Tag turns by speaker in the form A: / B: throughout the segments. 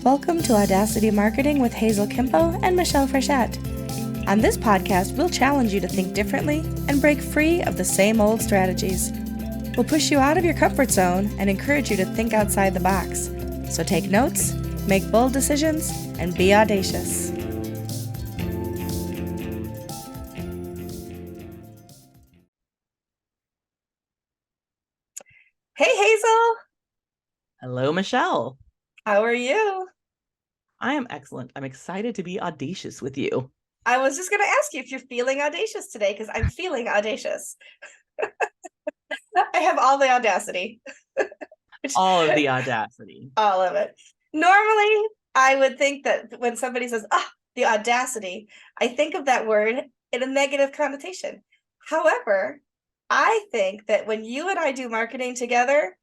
A: Welcome to Audacity Marketing with Hazel Quimpo and Michelle Frechette. On this podcast, we'll challenge you to think differently and break free of the same old strategies. We'll push you out of your comfort zone and encourage you to think outside the box. So take notes, make bold decisions, and be audacious. Hey, Hazel.
B: Hello, Michelle.
A: How are you?
B: I am excellent. I'm excited to be audacious with you.
A: I was just going to ask you if you're feeling audacious today, because I'm feeling audacious. I have all the audacity.
B: All of the audacity.
A: All of it. Normally, I would think that when somebody says, the audacity, I think of that word in a negative connotation. However, I think that when you and I do marketing together,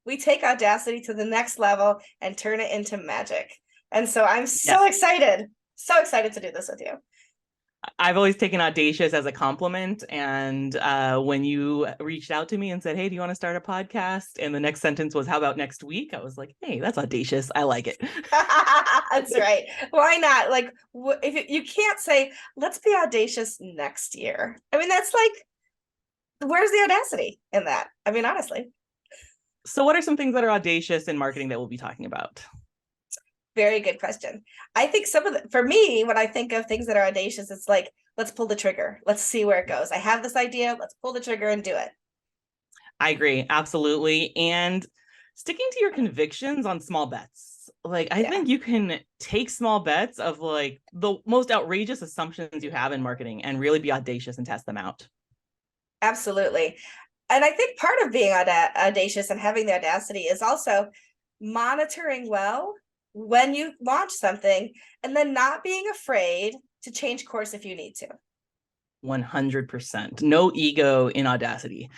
A: we take audacity to the next level and turn it into magic. And so I'm so excited to do this with you.
B: I've always taken audacious as a compliment. And when you reached out to me and said, hey, do you want to start a podcast? And the next sentence was, how about next week? I was like, hey, that's audacious. I like it.
A: That's right. Why not? Like, if you can't say, let's be audacious next year. I mean, that's like, where's the audacity in that? I mean, honestly.
B: So what are some things that are audacious in marketing that we'll be talking about?
A: Very good question. I think for me, when I think of things that are audacious, it's like, let's pull the trigger. Let's see where it goes. I have this idea. Let's pull the trigger and do it.
B: I agree. Absolutely. And sticking to your convictions on small bets. Like, I think you can take small bets of like the most outrageous assumptions you have in marketing and really be audacious and test them out.
A: Absolutely. And I think part of being audacious and having the audacity is also monitoring well when you launch something and then not being afraid to change course if you need to.
B: 100%. No ego in audacity.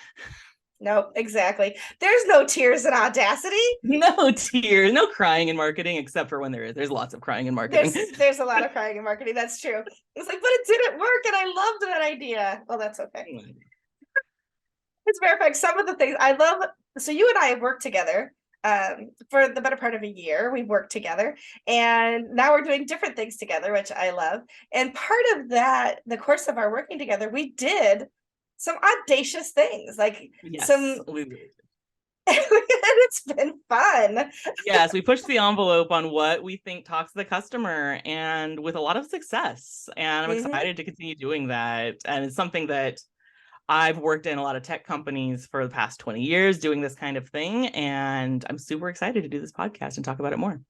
A: No, exactly. There's no tears in audacity.
B: No tears, no crying in marketing, except for when there's lots of crying in marketing.
A: There's a lot of crying in marketing. That's true. It's like, but it didn't work and I loved that idea. Well, that's okay. As a matter of fact, some of the things I love. So you and I have worked together for the better part of a year. We've worked together and now we're doing different things together, which I love. And part of that, the course of our working together, we did some audacious things, like it's been fun.
B: Yes, we pushed the envelope on what we think talks to the customer and with a lot of success. And I'm excited to continue doing that. And it's something that I've worked in a lot of tech companies for the past 20 years doing this kind of thing. And I'm super excited to do this podcast and talk about it more.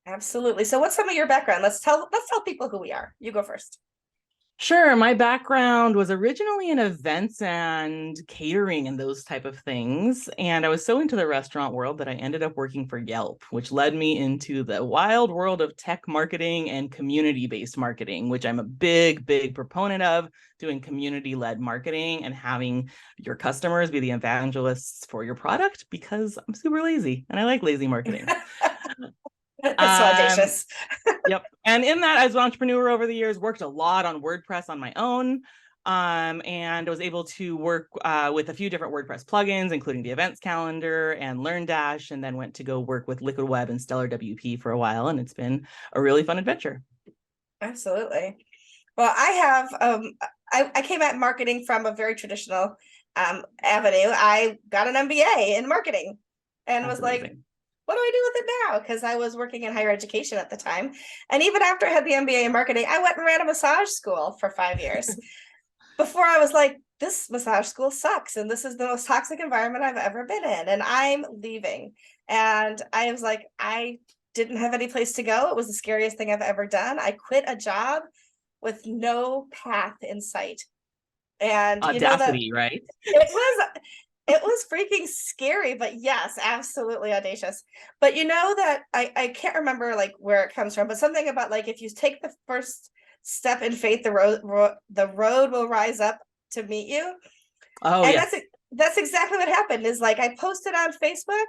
A: Absolutely. So what's some of your background? Let's tell people who we are. You go first.
B: Sure. My background was originally in events and catering and those type of things. And I was so into the restaurant world that I ended up working for Yelp, which led me into the wild world of tech marketing and community-based marketing, which I'm a big, big proponent of, doing community-led marketing and having your customers be the evangelists for your product, because I'm super lazy and I like lazy marketing.
A: That's so audacious.
B: Yep. And in that, as an entrepreneur over the years, worked a lot on WordPress on my own, and was able to work with a few different WordPress plugins, including the events calendar and LearnDash, and then went to go work with Liquid Web and Stellar WP for a while. And it's been a really fun adventure.
A: Absolutely. Well, I have, I came at marketing from a very traditional avenue. I got an MBA in marketing and was like, what do I do with it now? Because I was working in higher education at the time. And even after I had the MBA in marketing, I went and ran a massage school for 5 years before I was like, this massage school sucks. And this is the most toxic environment I've ever been in. And I'm leaving. And I was like, I didn't have any place to go. It was the scariest thing I've ever done. I quit a job with no path in sight. And
B: audacity, right?
A: It was freaking scary, but yes, absolutely audacious. But you know that I can't remember like where it comes from, but something about like if you take the first step in faith, the road will rise up to meet you.
B: Oh,
A: and that's exactly what happened. Is like I posted on Facebook,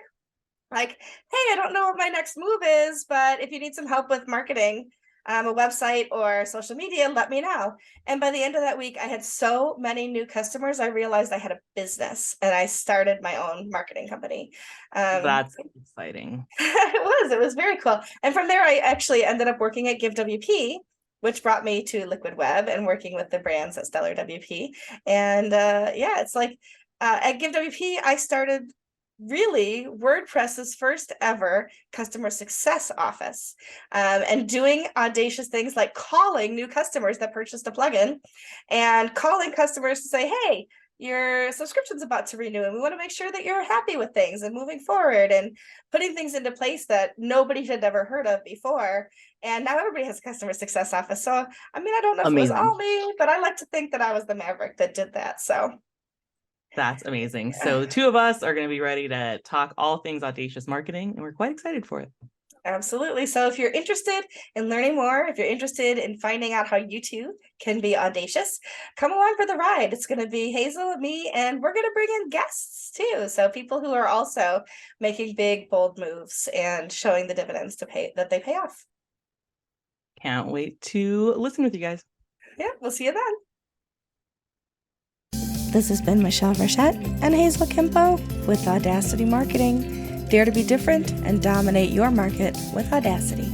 A: like, hey, I don't know what my next move is, but if you need some help with marketing, a website or social media, let me know. And by the end of that week, I had so many new customers, I realized I had a business and I started my own marketing company.
B: That's exciting.
A: It was very cool. And from there, I actually ended up working at Give WP, which brought me to Liquid Web and working with the brands at Stellar WP. And yeah, it's like at Give WP, I started really WordPress's first ever customer success office, and doing audacious things like calling new customers that purchased a plugin and calling customers to say, hey, your subscription's about to renew and we want to make sure that you're happy with things and moving forward, and putting things into place that nobody had ever heard of before. And now everybody has a customer success office. So, I mean, I don't know if it was all me, but I like to think that I was the maverick that did that. So
B: that's amazing. So the two of us are going to be ready to talk all things audacious marketing, and we're quite excited for it.
A: absolutely. So if you're interested in learning more, if you're interested in finding out how you too can be audacious, come along for the ride. It's going to be Hazel and me, and we're going to bring in guests too. So people who are also making big, bold moves and showing the dividends that they pay off.
B: Can't wait to listen with you guys.
A: Yeah, we'll see you then.
C: This has been Michelle Frechette and Hazel Quimpo with Audacity Marketing. Dare to be different and dominate your market with Audacity.